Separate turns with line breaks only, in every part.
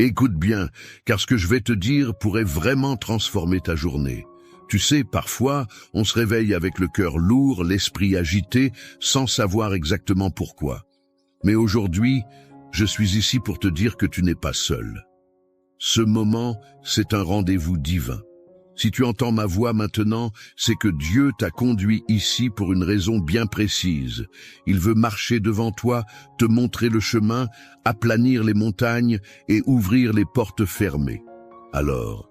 Écoute bien, car ce que je vais te dire pourrait vraiment transformer ta journée. Tu sais, parfois, on se réveille avec le cœur lourd, l'esprit agité, sans savoir exactement pourquoi. Mais aujourd'hui, je suis ici pour te dire que tu n'es pas seul. Ce moment, c'est un rendez-vous divin. Si tu entends ma voix maintenant, c'est que Dieu t'a conduit ici pour une raison bien précise. Il veut marcher devant toi, te montrer le chemin, aplanir les montagnes et ouvrir les portes fermées. Alors,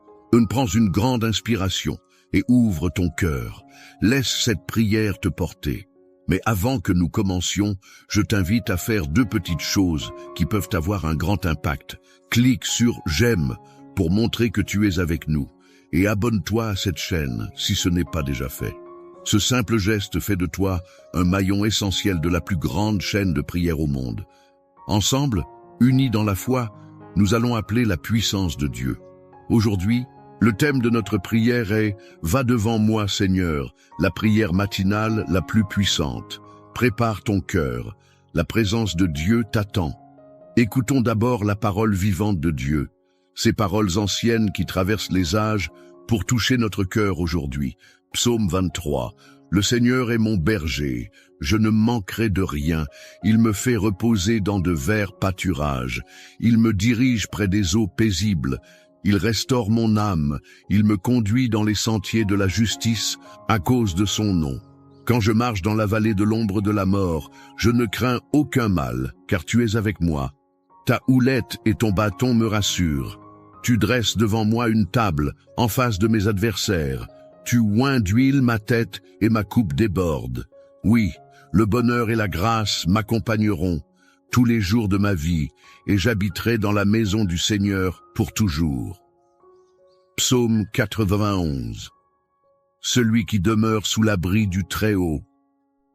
prends une grande inspiration et ouvre ton cœur. Laisse cette prière te porter. Mais avant que nous commencions, je t'invite à faire 2 petites choses qui peuvent avoir un grand impact. Clique sur « J'aime » pour montrer que tu es avec nous. Et abonne-toi à cette chaîne si ce n'est pas déjà fait. Ce simple geste fait de toi un maillon essentiel de la plus grande chaîne de prière au monde. Ensemble, unis dans la foi, nous allons appeler la puissance de Dieu. Aujourd'hui, le thème de notre prière est « Va devant moi, Seigneur », la prière matinale la plus puissante. Prépare ton cœur, la présence de Dieu t'attend. Écoutons d'abord la parole vivante de Dieu. Ces paroles anciennes qui traversent les âges pour toucher notre cœur aujourd'hui. Psaume 23. Le Seigneur est mon berger, je ne manquerai de rien. Il me fait reposer dans de verts pâturages. Il me dirige près des eaux paisibles. Il restaure mon âme. Il me conduit dans les sentiers de la justice à cause de son nom. Quand je marche dans la vallée de l'ombre de la mort, je ne crains aucun mal, car tu es avec moi. Ta houlette et ton bâton me rassurent. Tu dresses devant moi une table, en face de mes adversaires. Tu oins d'huile ma tête et ma coupe déborde. Oui, le bonheur et la grâce m'accompagneront tous les jours de ma vie, et j'habiterai dans la maison du Seigneur pour toujours. Psaume 91. Celui qui demeure sous l'abri du Très-Haut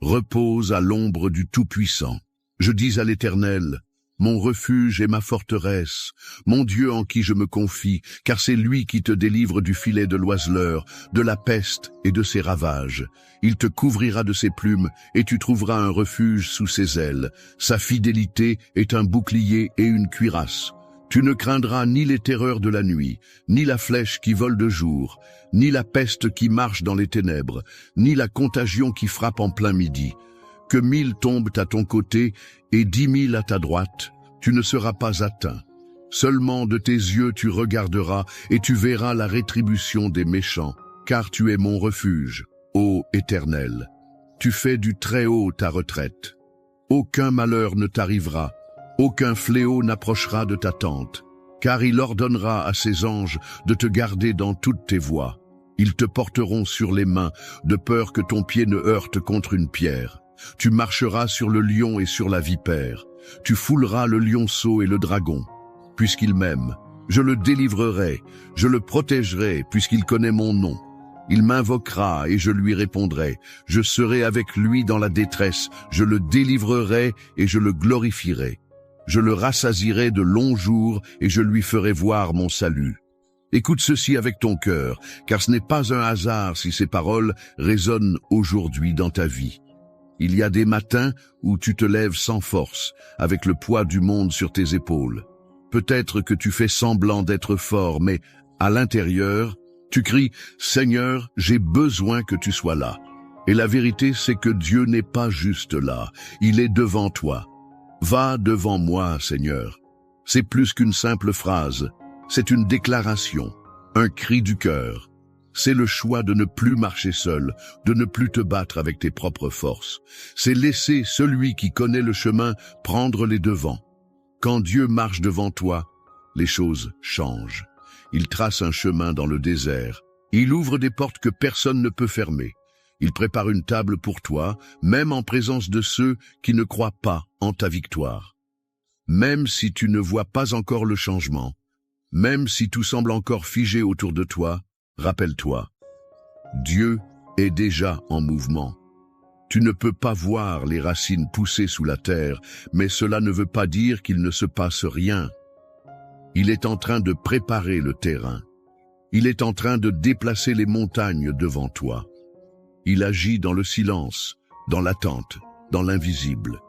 repose à l'ombre du Tout-Puissant. Je dis à l'Éternel, mon refuge et ma forteresse, mon Dieu en qui je me confie, car c'est lui qui te délivre du filet de l'oiseleur, de la peste et de ses ravages. Il te couvrira de ses plumes, et tu trouveras un refuge sous ses ailes. Sa fidélité est un bouclier et une cuirasse. Tu ne craindras ni les terreurs de la nuit, ni la flèche qui vole de jour, ni la peste qui marche dans les ténèbres, ni la contagion qui frappe en plein midi. Que 1000 tombent à ton côté et 10 000 à ta droite, tu ne seras pas atteint. Seulement de tes yeux tu regarderas et tu verras la rétribution des méchants, car tu es mon refuge, ô Éternel. Tu fais du Très-Haut ta retraite. Aucun malheur ne t'arrivera, aucun fléau n'approchera de ta tente, car il ordonnera à ses anges de te garder dans toutes tes voies. Ils te porteront sur les mains, de peur que ton pied ne heurte contre une pierre. Tu marcheras sur le lion et sur la vipère. Tu fouleras le lionceau et le dragon. Puisqu'il m'aime, je le délivrerai, je le protégerai, puisqu'il connaît mon nom. Il m'invoquera et je lui répondrai. Je serai avec lui dans la détresse, je le délivrerai et je le glorifierai. Je le rassasierai de longs jours et je lui ferai voir mon salut. Écoute ceci avec ton cœur, car ce n'est pas un hasard si ces paroles résonnent aujourd'hui dans ta vie. Il y a des matins où tu te lèves sans force, avec le poids du monde sur tes épaules. Peut-être que tu fais semblant d'être fort, mais à l'intérieur, tu cries « Seigneur, j'ai besoin que tu sois là ». Et la vérité, c'est que Dieu n'est pas juste là, il est devant toi. Va devant moi, Seigneur. C'est plus qu'une simple phrase, c'est une déclaration, un cri du cœur. C'est le choix de ne plus marcher seul, de ne plus te battre avec tes propres forces. C'est laisser celui qui connaît le chemin prendre les devants. Quand Dieu marche devant toi, les choses changent. Il trace un chemin dans le désert. Il ouvre des portes que personne ne peut fermer. Il prépare une table pour toi, même en présence de ceux qui ne croient pas en ta victoire. Même si tu ne vois pas encore le changement, même si tout semble encore figé autour de toi, rappelle-toi, Dieu est déjà en mouvement. Tu ne peux pas voir les racines pousser sous la terre, mais cela ne veut pas dire qu'il ne se passe rien. Il est en train de préparer le terrain. Il est en train de déplacer les montagnes devant toi. Il agit dans le silence, dans l'attente, dans l'invisible.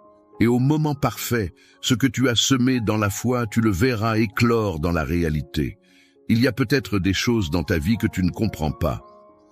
Et au moment parfait, ce que tu as semé dans la foi, tu le verras éclore dans la réalité. Il y a peut-être des choses dans ta vie que tu ne comprends pas,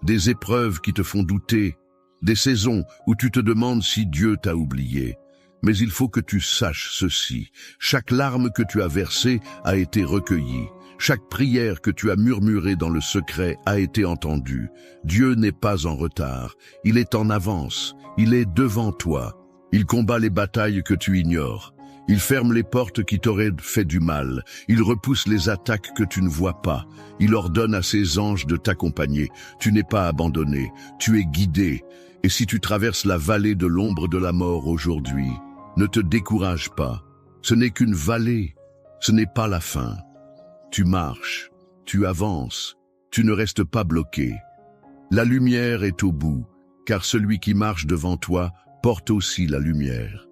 des épreuves qui te font douter, des saisons où tu te demandes si Dieu t'a oublié. Mais il faut que tu saches ceci, chaque larme que tu as versée a été recueillie. Chaque prière que tu as murmurée dans le secret a été entendue. Dieu n'est pas en retard, il est en avance, il est devant toi. Il combat les batailles que tu ignores. Il ferme les portes qui t'auraient fait du mal. Il repousse les attaques que tu ne vois pas. Il ordonne à ses anges de t'accompagner. Tu n'es pas abandonné, tu es guidé. Et si tu traverses la vallée de l'ombre de la mort aujourd'hui, ne te décourage pas. Ce n'est qu'une vallée, ce n'est pas la fin. Tu marches, tu avances, tu ne restes pas bloqué. La lumière est au bout, car celui qui marche devant toi porte aussi la lumière.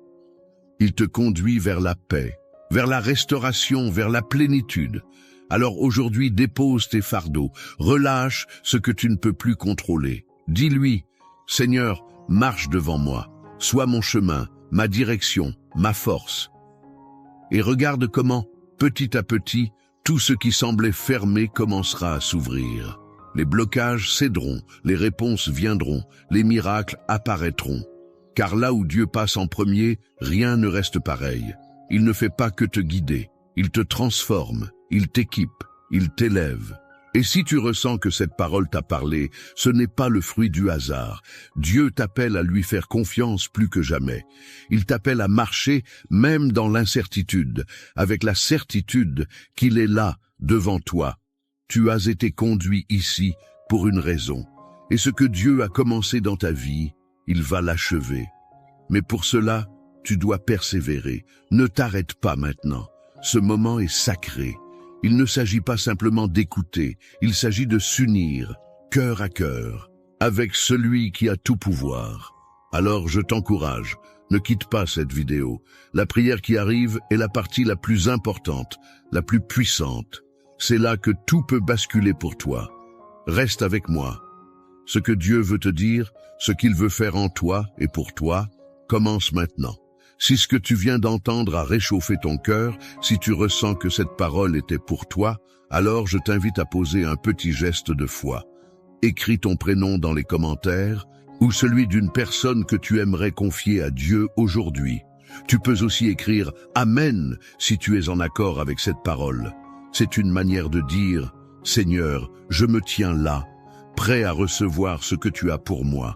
Il te conduit vers la paix, vers la restauration, vers la plénitude. Alors aujourd'hui, dépose tes fardeaux, relâche ce que tu ne peux plus contrôler. Dis-lui, Seigneur, marche devant moi, sois mon chemin, ma direction, ma force. Et regarde comment, petit à petit, tout ce qui semblait fermé commencera à s'ouvrir. Les blocages céderont, les réponses viendront, les miracles apparaîtront. Car là où Dieu passe en premier, rien ne reste pareil. Il ne fait pas que te guider, il te transforme, il t'équipe, il t'élève. Et si tu ressens que cette parole t'a parlé, ce n'est pas le fruit du hasard. Dieu t'appelle à lui faire confiance plus que jamais. Il t'appelle à marcher même dans l'incertitude, avec la certitude qu'il est là, devant toi. Tu as été conduit ici pour une raison. Et ce que Dieu a commencé dans ta vie, il va l'achever. Mais pour cela, tu dois persévérer. Ne t'arrête pas maintenant. Ce moment est sacré. Il ne s'agit pas simplement d'écouter, il s'agit de s'unir, cœur à cœur, avec celui qui a tout pouvoir. Alors je t'encourage, ne quitte pas cette vidéo. La prière qui arrive est la partie la plus importante, la plus puissante. C'est là que tout peut basculer pour toi. Reste avec moi. Ce que Dieu veut te dire, ce qu'il veut faire en toi et pour toi, commence maintenant. Si ce que tu viens d'entendre a réchauffé ton cœur, si tu ressens que cette parole était pour toi, alors je t'invite à poser un petit geste de foi. Écris ton prénom dans les commentaires ou celui d'une personne que tu aimerais confier à Dieu aujourd'hui. Tu peux aussi écrire « Amen » si tu es en accord avec cette parole. C'est une manière de dire « Seigneur, je me tiens là, prêt à recevoir ce que tu as pour moi. »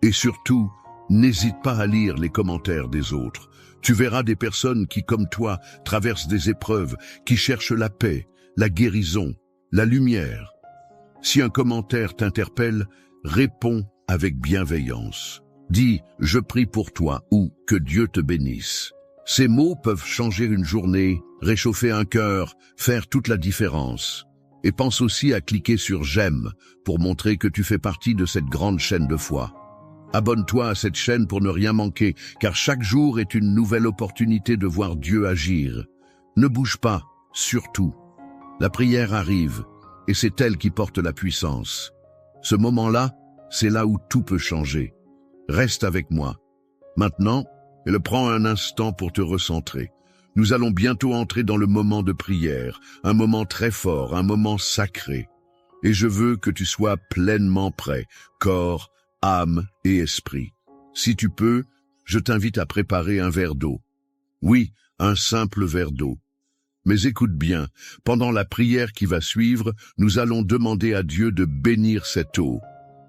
Et surtout, n'hésite pas à lire les commentaires des autres. Tu verras des personnes qui, comme toi, traversent des épreuves, qui cherchent la paix, la guérison, la lumière. Si un commentaire t'interpelle, réponds avec bienveillance. Dis « Je prie pour toi » ou « Que Dieu te bénisse ». Ces mots peuvent changer une journée, réchauffer un cœur, faire toute la différence. Et pense aussi à cliquer sur « J'aime » pour montrer que tu fais partie de cette grande chaîne de foi. Abonne-toi à cette chaîne pour ne rien manquer, car chaque jour est une nouvelle opportunité de voir Dieu agir. Ne bouge pas, surtout. La prière arrive, et c'est elle qui porte la puissance. Ce moment-là, c'est là où tout peut changer. Reste avec moi. Maintenant, prends un instant pour te recentrer. Nous allons bientôt entrer dans le moment de prière, un moment très fort, un moment sacré. Et je veux que tu sois pleinement prêt, corps, âme et esprit. Si tu peux, je t'invite à préparer un verre d'eau. Oui, un simple verre d'eau. Mais écoute bien, pendant la prière qui va suivre, nous allons demander à Dieu de bénir cette eau.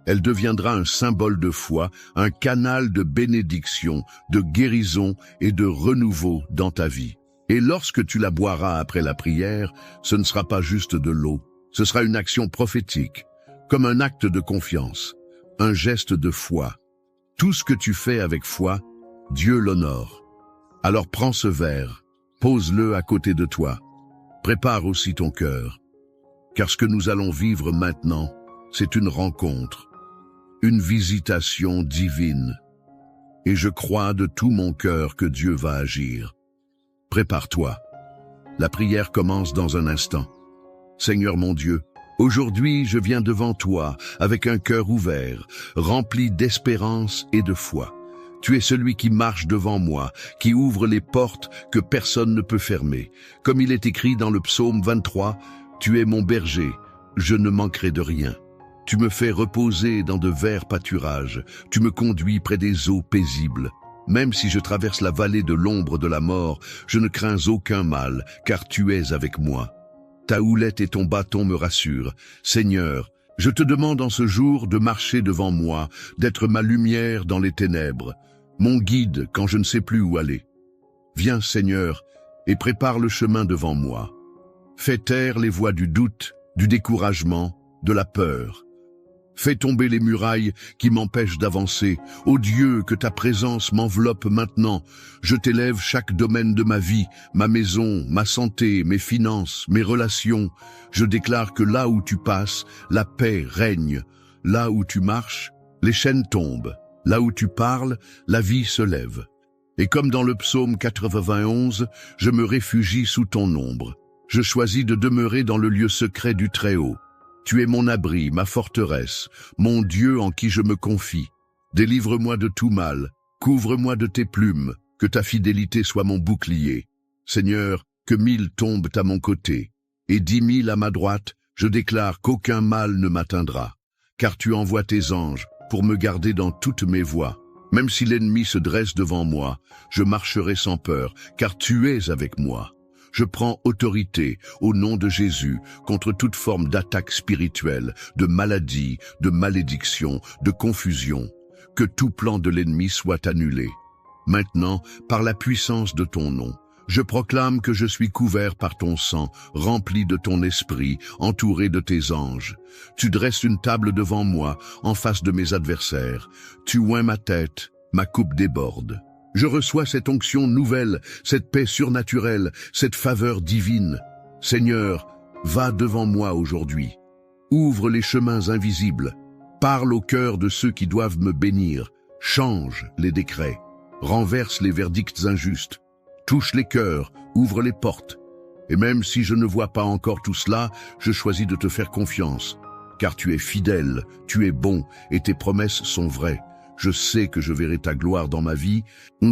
Elle deviendra un symbole de foi, un canal de bénédiction, de guérison et de renouveau dans ta vie. Et lorsque tu la boiras après la prière, ce ne sera pas juste de l'eau, ce sera une action prophétique, comme un acte de confiance. Un geste de foi. Tout ce que tu fais avec foi, Dieu l'honore. Alors prends ce verre, pose-le à côté de toi. Prépare aussi ton cœur. Car ce que nous allons vivre maintenant, c'est une rencontre, une visitation divine. Et je crois de tout mon cœur que Dieu va agir. Prépare-toi. La prière commence dans un instant. Seigneur mon Dieu, aujourd'hui, je viens devant toi avec un cœur ouvert, rempli d'espérance et de foi. Tu es celui qui marche devant moi, qui ouvre les portes que personne ne peut fermer. Comme il est écrit dans le psaume 23, « Tu es mon berger, je ne manquerai de rien. Tu me fais reposer dans de verts pâturages, tu me conduis près des eaux paisibles. Même si je traverse la vallée de l'ombre de la mort, je ne crains aucun mal, car tu es avec moi. Ta houlette et ton bâton me rassurent. Seigneur, je te demande en ce jour de marcher devant moi, d'être ma lumière dans les ténèbres, mon guide quand je ne sais plus où aller. Viens, Seigneur, et prépare le chemin devant moi. Fais taire les voix du doute, du découragement, de la peur. Fais tomber les murailles qui m'empêchent d'avancer. Ô Dieu, que ta présence m'enveloppe maintenant. Je t'élève chaque domaine de ma vie, ma maison, ma santé, mes finances, mes relations. Je déclare que là où tu passes, la paix règne. Là où tu marches, les chaînes tombent. Là où tu parles, la vie se lève. Et comme dans le psaume 91, je me réfugie sous ton ombre. Je choisis de demeurer dans le lieu secret du Très-Haut. Tu es mon abri, ma forteresse, mon Dieu en qui je me confie. Délivre-moi de tout mal, couvre-moi de tes plumes, que ta fidélité soit mon bouclier. Seigneur, que 1000 tombent à mon côté, et 10 000 à ma droite, je déclare qu'aucun mal ne m'atteindra. Car tu envoies tes anges pour me garder dans toutes mes voies. Même si l'ennemi se dresse devant moi, je marcherai sans peur, car tu es avec moi. Je prends autorité, au nom de Jésus, contre toute forme d'attaque spirituelle, de maladie, de malédiction, de confusion. Que tout plan de l'ennemi soit annulé. Maintenant, par la puissance de ton nom, je proclame que je suis couvert par ton sang, rempli de ton esprit, entouré de tes anges. Tu dresses une table devant moi, en face de mes adversaires. Tu oins ma tête, ma coupe déborde. Je reçois cette onction nouvelle, cette paix surnaturelle, cette faveur divine. Seigneur, va devant moi aujourd'hui. Ouvre les chemins invisibles. Parle au cœur de ceux qui doivent me bénir. Change les décrets. Renverse les verdicts injustes. Touche les cœurs, ouvre les portes. Et même si je ne vois pas encore tout cela, je choisis de te faire confiance. Car tu es fidèle, tu es bon, et tes promesses sont vraies. Je sais que je verrai ta gloire dans ma vie,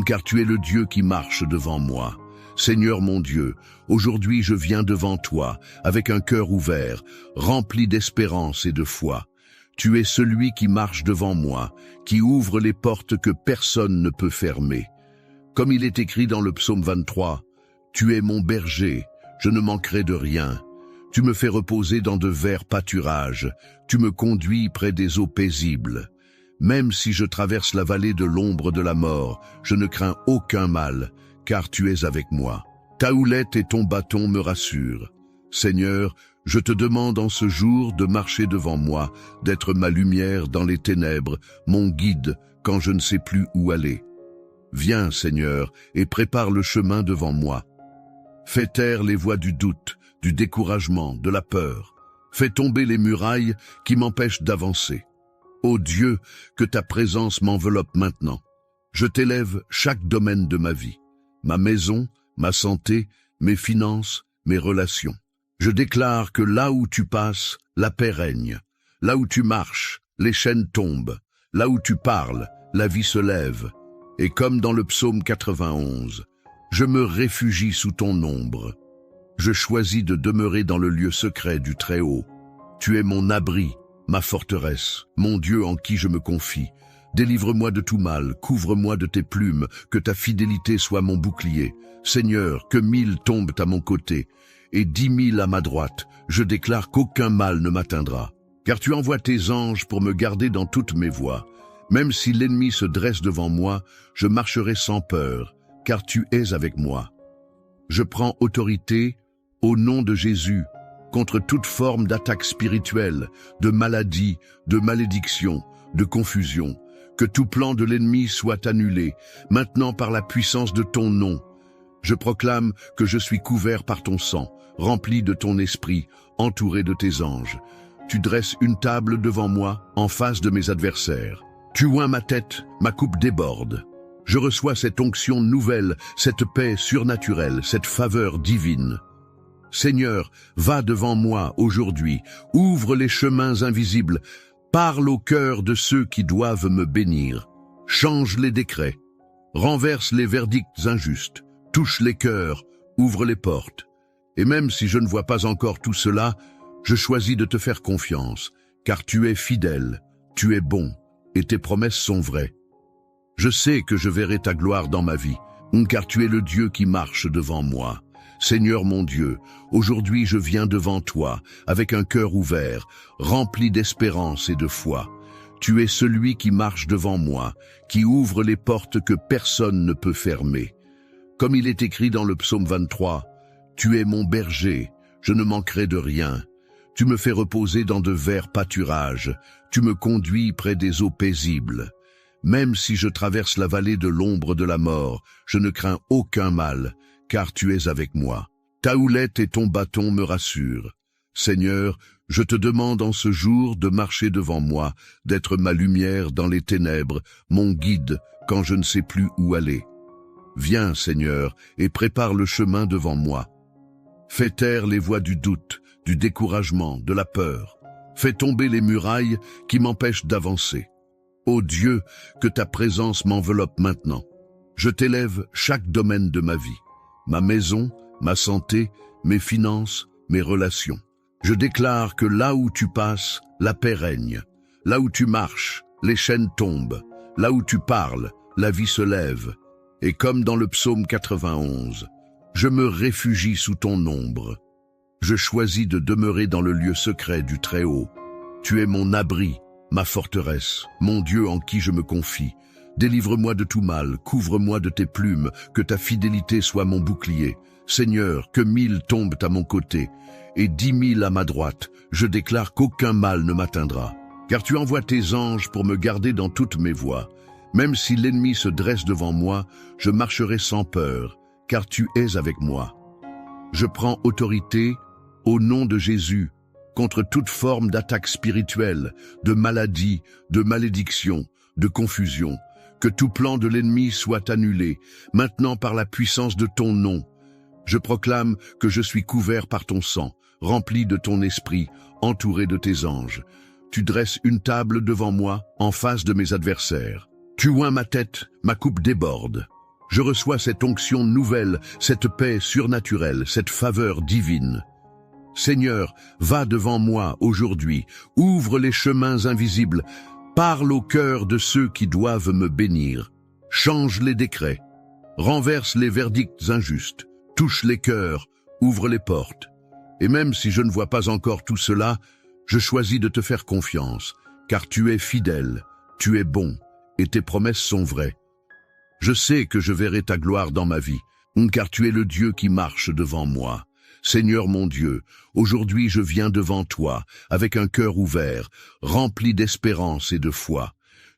car tu es le Dieu qui marche devant moi. Seigneur mon Dieu, aujourd'hui je viens devant toi, avec un cœur ouvert, rempli d'espérance et de foi. Tu es celui qui marche devant moi, qui ouvre les portes que personne ne peut fermer. Comme il est écrit dans le psaume 23, « Tu es mon berger, je ne manquerai de rien. Tu me fais reposer dans de verts pâturages, tu me conduis près des eaux paisibles. » Même si je traverse la vallée de l'ombre de la mort, je ne crains aucun mal, car tu es avec moi. Ta houlette et ton bâton me rassurent. Seigneur, je te demande en ce jour de marcher devant moi, d'être ma lumière dans les ténèbres, mon guide quand je ne sais plus où aller. Viens, Seigneur, et prépare le chemin devant moi. Fais taire les voix du doute, du découragement, de la peur. Fais tomber les murailles qui m'empêchent d'avancer. Ô Dieu, que ta présence m'enveloppe maintenant. Je t'élève chaque domaine de ma vie, ma maison, ma santé, mes finances, mes relations. Je déclare que là où tu passes, la paix règne. Là où tu marches, les chaînes tombent. Là où tu parles, la vie se lève. Et comme dans le psaume 91, je me réfugie sous ton ombre. Je choisis de demeurer dans le lieu secret du Très-Haut. Tu es mon abri, ma forteresse, mon Dieu en qui je me confie. Délivre-moi de tout mal, couvre-moi de tes plumes, que ta fidélité soit mon bouclier. Seigneur, que 1000 tombent à mon côté, et 10 000 à ma droite, je déclare qu'aucun mal ne m'atteindra. Car tu envoies tes anges pour me garder dans toutes mes voies. Même si l'ennemi se dresse devant moi, je marcherai sans peur, car tu es avec moi. Je prends autorité, au nom de Jésus, contre toute forme d'attaque spirituelle, de maladie, de malédiction, de confusion. Que tout plan de l'ennemi soit annulé, maintenant par la puissance de ton nom. Je proclame que je suis couvert par ton sang, rempli de ton esprit, entouré de tes anges. Tu dresses une table devant moi, en face de mes adversaires. Tu oins ma tête, ma coupe déborde. Je reçois cette onction nouvelle, cette paix surnaturelle, cette faveur divine. Seigneur, va devant moi aujourd'hui, ouvre les chemins invisibles, parle au cœur de ceux qui doivent me bénir, change les décrets, renverse les verdicts injustes, touche les cœurs, ouvre les portes. Et même si je ne vois pas encore tout cela, je choisis de te faire confiance, car tu es fidèle, tu es bon, et tes promesses sont vraies. Je sais que je verrai ta gloire dans ma vie, car tu es le Dieu qui marche devant moi. Seigneur mon Dieu, aujourd'hui je viens devant toi, avec un cœur ouvert, rempli d'espérance et de foi. Tu es celui qui marche devant moi, qui ouvre les portes que personne ne peut fermer. Comme il est écrit dans le psaume 23, « Tu es mon berger, je ne manquerai de rien. Tu me fais reposer dans de verts pâturages, tu me conduis près des eaux paisibles. Même si je traverse la vallée de l'ombre de la mort, je ne crains aucun mal, car tu es avec moi. Ta houlette et ton bâton me rassurent. Seigneur, je te demande en ce jour de marcher devant moi, d'être ma lumière dans les ténèbres, mon guide quand je ne sais plus où aller. Viens, Seigneur, et prépare le chemin devant moi. Fais taire les voix du doute, du découragement, de la peur. Fais tomber les murailles qui m'empêchent d'avancer. Ô Dieu, que ta présence m'enveloppe maintenant. Je t'élève chaque domaine de ma vie, ma maison, ma santé, mes finances, mes relations. Je déclare que là où tu passes, la paix règne. Là où tu marches, les chaînes tombent. Là où tu parles, la vie se lève. Et comme dans le psaume 91, je me réfugie sous ton ombre. Je choisis de demeurer dans le lieu secret du Très-Haut. Tu es mon abri, ma forteresse, mon Dieu en qui je me confie. Délivre-moi de tout mal, couvre-moi de tes plumes, que ta fidélité soit mon bouclier. Seigneur, que 1000 tombent à mon côté, et 10 000 à ma droite, je déclare qu'aucun mal ne m'atteindra. Car tu envoies tes anges pour me garder dans toutes mes voies. Même si l'ennemi se dresse devant moi, je marcherai sans peur, car tu es avec moi. Je prends autorité, au nom de Jésus, contre toute forme d'attaque spirituelle, de maladie, de malédiction, de confusion. Que tout plan de l'ennemi soit annulé, maintenant par la puissance de ton nom. Je proclame que je suis couvert par ton sang, rempli de ton esprit, entouré de tes anges. Tu dresses une table devant moi, en face de mes adversaires. Tu oins ma tête, ma coupe déborde. Je reçois cette onction nouvelle, cette paix surnaturelle, cette faveur divine. Seigneur, va devant moi aujourd'hui, ouvre les chemins invisibles, parle au cœur de ceux qui doivent me bénir, change les décrets, renverse les verdicts injustes, touche les cœurs, ouvre les portes. Et même si je ne vois pas encore tout cela, je choisis de te faire confiance, car tu es fidèle, tu es bon, et tes promesses sont vraies. Je sais que je verrai ta gloire dans ma vie, car tu es le Dieu qui marche devant moi. Seigneur mon Dieu, aujourd'hui je viens devant toi, avec un cœur ouvert, rempli d'espérance et de foi.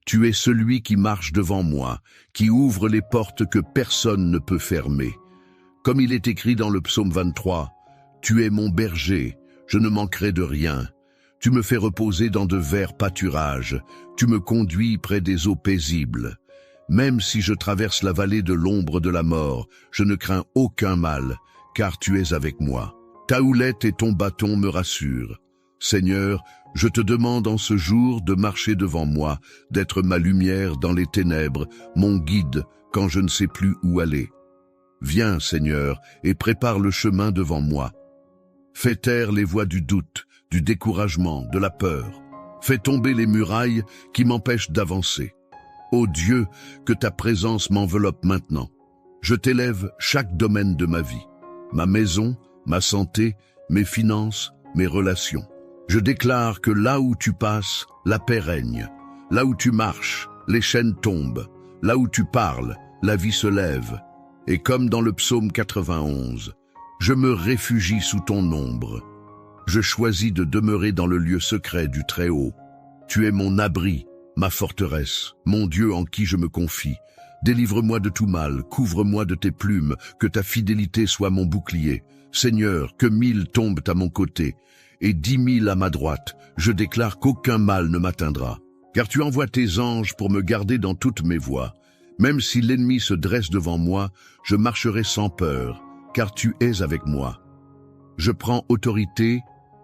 Tu es celui qui marche devant moi, qui ouvre les portes que personne ne peut fermer. Comme il est écrit dans le psaume 23, « Tu es mon berger, je ne manquerai de rien. Tu me fais reposer dans de verts pâturages, tu me conduis près des eaux paisibles. Même si je traverse la vallée de l'ombre de la mort, je ne crains aucun mal, car tu es avec moi. Ta houlette et ton bâton me rassurent. Seigneur, je te demande en ce jour de marcher devant moi, d'être ma lumière dans les ténèbres, mon guide quand je ne sais plus où aller. Viens, Seigneur, et prépare le chemin devant moi. Fais taire les voix du doute, du découragement, de la peur. Fais tomber les murailles qui m'empêchent d'avancer. Ô Dieu, que ta présence m'enveloppe maintenant. Je t'élève chaque domaine de ma vie. Ma maison, ma santé, mes finances, mes relations. Je déclare que là où tu passes, la paix règne. Là où tu marches, les chaînes tombent. Là où tu parles, la vie se lève. Et comme dans le psaume 91, je me réfugie sous ton ombre. Je choisis de demeurer dans le lieu secret du Très-Haut. Tu es mon abri, ma forteresse, mon Dieu en qui je me confie. Délivre-moi de tout mal, couvre-moi de tes plumes, que ta fidélité soit mon bouclier. Seigneur, que 1000 tombent à mon côté, et 10 000 à ma droite, je déclare qu'aucun mal ne m'atteindra. Car tu envoies tes anges pour me garder dans toutes mes voies. Même si l'ennemi se dresse devant moi, je marcherai sans peur, car tu es avec moi. Je prends autorité,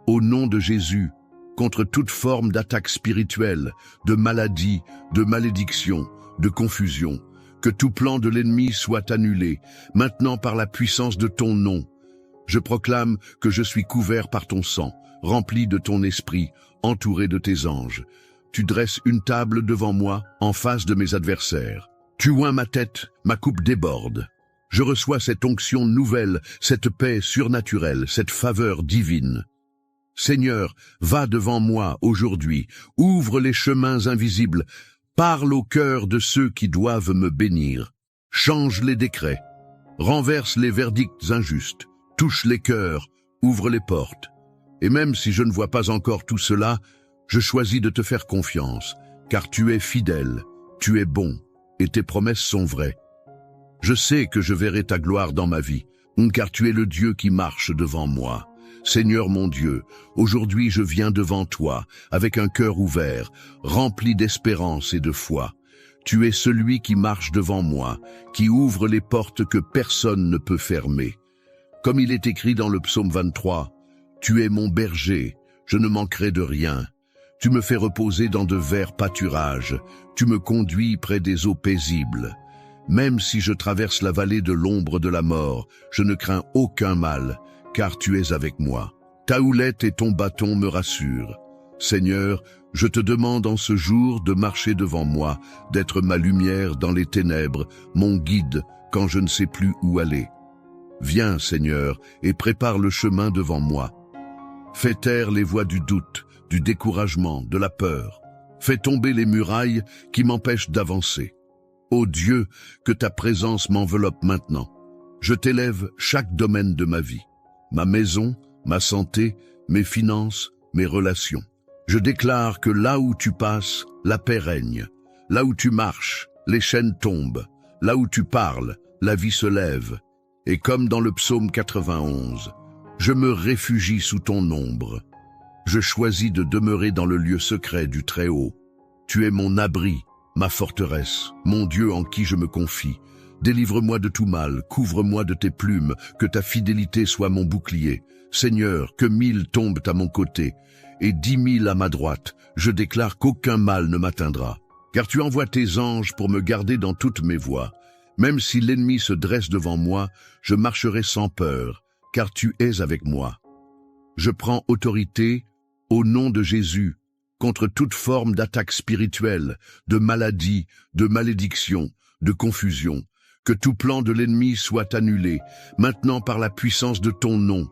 au nom de Jésus, contre toute forme d'attaque spirituelle, de maladie, de malédiction, de confusion. Que tout plan de l'ennemi soit annulé, maintenant par la puissance de ton nom. Je proclame que je suis couvert par ton sang, rempli de ton esprit, entouré de tes anges. Tu dresses une table devant moi, en face de mes adversaires. Tu oins ma tête, ma coupe déborde. Je reçois cette onction nouvelle, cette paix surnaturelle, cette faveur divine. Seigneur, va devant moi aujourd'hui, ouvre les chemins invisibles, parle au cœur de ceux qui doivent me bénir. Change les décrets, renverse les verdicts injustes, touche les cœurs, ouvre les portes. Et même si je ne vois pas encore tout cela, je choisis de te faire confiance, car tu es fidèle, tu es bon, et tes promesses sont vraies. Je sais que je verrai ta gloire dans ma vie, car tu es le Dieu qui marche devant moi. Seigneur mon Dieu, aujourd'hui je viens devant toi, avec un cœur ouvert, rempli d'espérance et de foi. Tu es celui qui marche devant moi, qui ouvre les portes que personne ne peut fermer. Comme il est écrit dans le psaume 23, « Tu es mon berger, je ne manquerai de rien. Tu me fais reposer dans de verts pâturages, tu me conduis près des eaux paisibles. Même si je traverse la vallée de l'ombre de la mort, je ne crains aucun mal, car tu es avec moi. Ta houlette et ton bâton me rassurent. Seigneur, je te demande en ce jour de marcher devant moi, d'être ma lumière dans les ténèbres, mon guide quand je ne sais plus où aller. Viens, Seigneur, et prépare le chemin devant moi. Fais taire les voix du doute, du découragement, de la peur. Fais tomber les murailles qui m'empêchent d'avancer. Ô Dieu, que ta présence m'enveloppe maintenant. Je t'élève chaque domaine de ma vie. Ma maison, ma santé, mes finances, mes relations. Je déclare que là où tu passes, la paix règne. Là où tu marches, les chaînes tombent. Là où tu parles, la vie se lève. Et comme dans le psaume 91, je me réfugie sous ton ombre. Je choisis de demeurer dans le lieu secret du Très-Haut. Tu es mon abri, ma forteresse, mon Dieu en qui je me confie. Délivre-moi de tout mal, couvre-moi de tes plumes, que ta fidélité soit mon bouclier. Seigneur, que 1000 tombent à mon côté, et 10 000 à ma droite, je déclare qu'aucun mal ne m'atteindra. Car tu envoies tes anges pour me garder dans toutes mes voies. Même si l'ennemi se dresse devant moi, je marcherai sans peur, car tu es avec moi. Je prends autorité, au nom de Jésus, contre toute forme d'attaque spirituelle, de maladie, de malédiction, de confusion. Que tout plan de l'ennemi soit annulé, maintenant par la puissance de ton nom.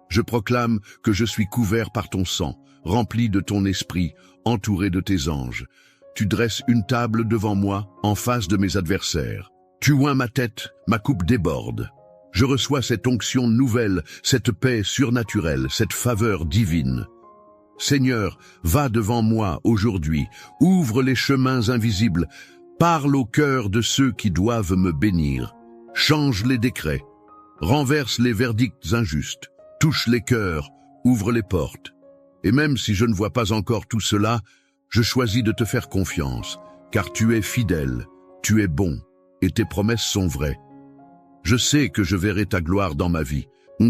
Je proclame que je suis couvert par ton sang, rempli de ton esprit, entouré de tes anges. Tu dresses une table devant moi, en face de mes adversaires. Tu oins ma tête, ma coupe déborde. Je reçois cette onction nouvelle, cette paix surnaturelle, cette faveur divine. Seigneur, va devant moi aujourd'hui, ouvre les chemins invisibles, parle au cœur de ceux qui doivent me bénir. Change les décrets, renverse les verdicts injustes, touche les cœurs, ouvre les portes. Et même si je ne vois pas encore tout cela, je choisis de te faire confiance, car tu es fidèle, tu es bon, et tes promesses sont vraies. Je sais que je verrai ta gloire dans ma vie,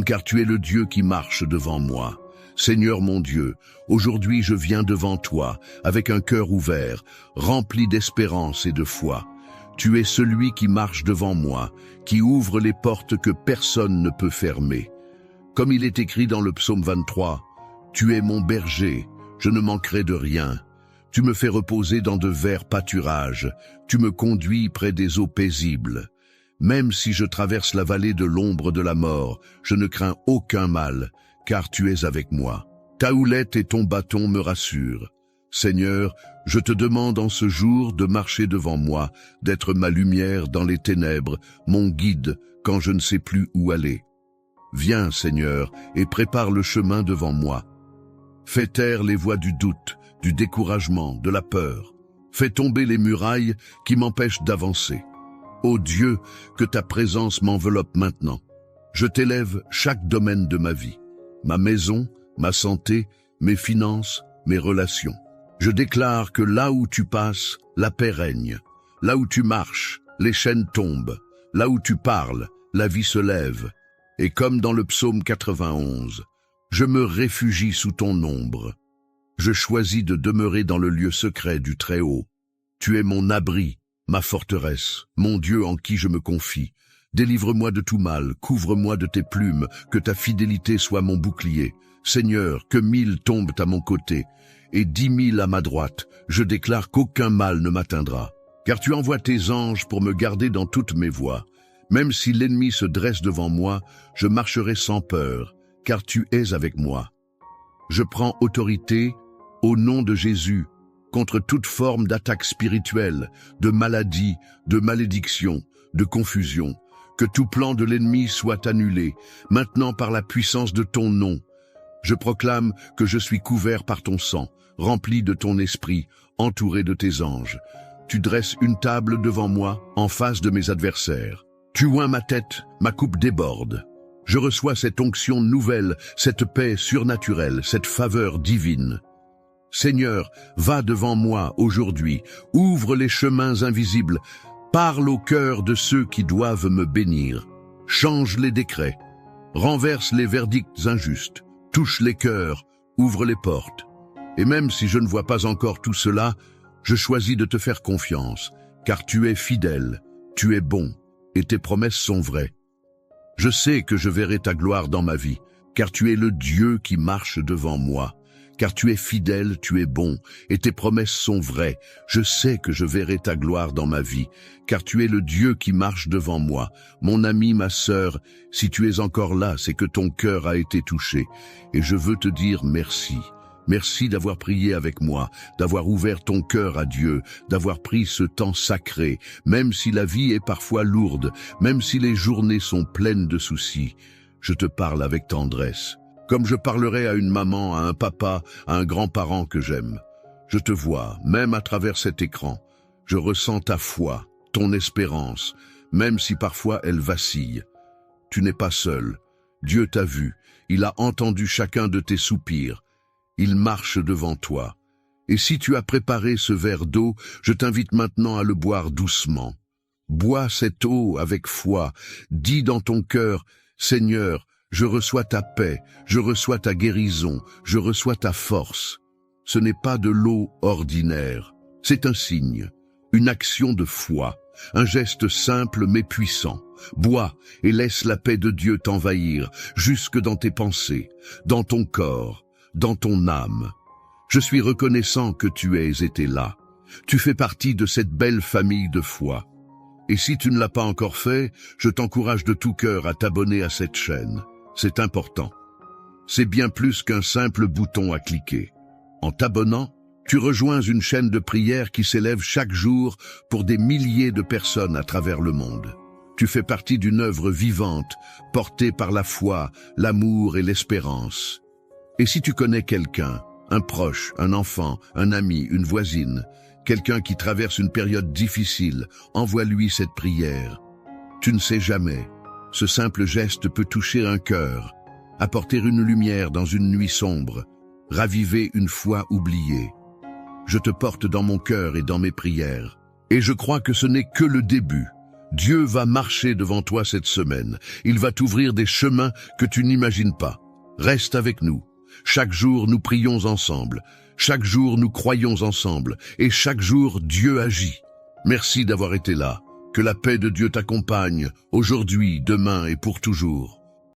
car tu es le Dieu qui marche devant moi. Seigneur mon Dieu, aujourd'hui je viens devant toi, avec un cœur ouvert, rempli d'espérance et de foi. Tu es celui qui marche devant moi, qui ouvre les portes que personne ne peut fermer. Comme il est écrit dans le psaume 23, « Tu es mon berger, je ne manquerai de rien. Tu me fais reposer dans de verts pâturages, tu me conduis près des eaux paisibles. Même si je traverse la vallée de l'ombre de la mort, je ne crains aucun mal, car tu es avec moi. Ta houlette et ton bâton me rassurent. Seigneur, je te demande en ce jour de marcher devant moi, d'être ma lumière dans les ténèbres, mon guide quand je ne sais plus où aller. Viens, Seigneur, et prépare le chemin devant moi. Fais taire les voix du doute, du découragement, de la peur. Fais tomber les murailles qui m'empêchent d'avancer. Ô Dieu, que ta présence m'enveloppe maintenant. Je t'élève chaque domaine de ma vie. Ma maison, ma santé, mes finances, mes relations. Je déclare que là où tu passes, la paix règne. Là où tu marches, les chaînes tombent. Là où tu parles, la vie se lève. Et comme dans le psaume 91, je me réfugie sous ton ombre. Je choisis de demeurer dans le lieu secret du Très-Haut. Tu es mon abri, ma forteresse, mon Dieu en qui je me confie. Délivre-moi de tout mal, couvre-moi de tes plumes, que ta fidélité soit mon bouclier. Seigneur, que 1000 tombent à mon côté, et 10 000 à ma droite, je déclare qu'aucun mal ne m'atteindra. Car tu envoies tes anges pour me garder dans toutes mes voies. Même si l'ennemi se dresse devant moi, je marcherai sans peur, car tu es avec moi. Je prends autorité, au nom de Jésus, contre toute forme d'attaque spirituelle, de maladie, de malédiction, de confusion. Que tout plan de l'ennemi soit annulé, maintenant par la puissance de ton nom. Je proclame que je suis couvert par ton sang, rempli de ton esprit, entouré de tes anges. Tu dresses une table devant moi, en face de mes adversaires. Tu oins ma tête, ma coupe déborde. Je reçois cette onction nouvelle, cette paix surnaturelle, cette faveur divine. Seigneur, va devant moi aujourd'hui, ouvre les chemins invisibles, parle au cœur de ceux qui doivent me bénir. Change les décrets, renverse les verdicts injustes, touche les cœurs, ouvre les portes. Et même si je ne vois pas encore tout cela, je choisis de te faire confiance, car tu es fidèle, tu es bon, et tes promesses sont vraies. Je sais que je verrai ta gloire dans ma vie, car tu es le Dieu qui marche devant moi. Car tu es fidèle, tu es bon, et tes promesses sont vraies. Je sais que je verrai ta gloire dans ma vie, car tu es le Dieu qui marche devant moi. Mon ami, ma sœur, si tu es encore là, c'est que ton cœur a été touché, et je veux te dire merci. Merci d'avoir prié avec moi, d'avoir ouvert ton cœur à Dieu, d'avoir pris ce temps sacré, même si la vie est parfois lourde, même si les journées sont pleines de soucis. Je te parle avec tendresse. Comme je parlerais à une maman, à un papa, à un grand-parent que j'aime. Je te vois, même à travers cet écran. Je ressens ta foi, ton espérance, même si parfois elle vacille. Tu n'es pas seul. Dieu t'a vu. Il a entendu chacun de tes soupirs. Il marche devant toi. Et si tu as préparé ce verre d'eau, je t'invite maintenant à le boire doucement. Bois cette eau avec foi. Dis dans ton cœur, Seigneur, je reçois ta paix, je reçois ta guérison, je reçois ta force. Ce n'est pas de l'eau ordinaire, c'est un signe, une action de foi, un geste simple mais puissant. Bois et laisse la paix de Dieu t'envahir, jusque dans tes pensées, dans ton corps, dans ton âme. Je suis reconnaissant que tu aies été là. Tu fais partie de cette belle famille de foi. Et si tu ne l'as pas encore fait, je t'encourage de tout cœur à t'abonner à cette chaîne. C'est important. C'est bien plus qu'un simple bouton à cliquer. En t'abonnant, tu rejoins une chaîne de prière qui s'élève chaque jour pour des milliers de personnes à travers le monde. Tu fais partie d'une œuvre vivante, portée par la foi, l'amour et l'espérance. Et si tu connais quelqu'un, un proche, un enfant, un ami, une voisine, quelqu'un qui traverse une période difficile, envoie-lui cette prière. Tu ne sais jamais. Ce simple geste peut toucher un cœur, apporter une lumière dans une nuit sombre, raviver une foi oubliée. Je te porte dans mon cœur et dans mes prières. Et je crois que ce n'est que le début. Dieu va marcher devant toi cette semaine. Il va t'ouvrir des chemins que tu n'imagines pas. Reste avec nous. Chaque jour, nous prions ensemble. Chaque jour, nous croyons ensemble. Et chaque jour, Dieu agit. Merci d'avoir été là. Que la paix de Dieu t'accompagne, aujourd'hui, demain et pour toujours.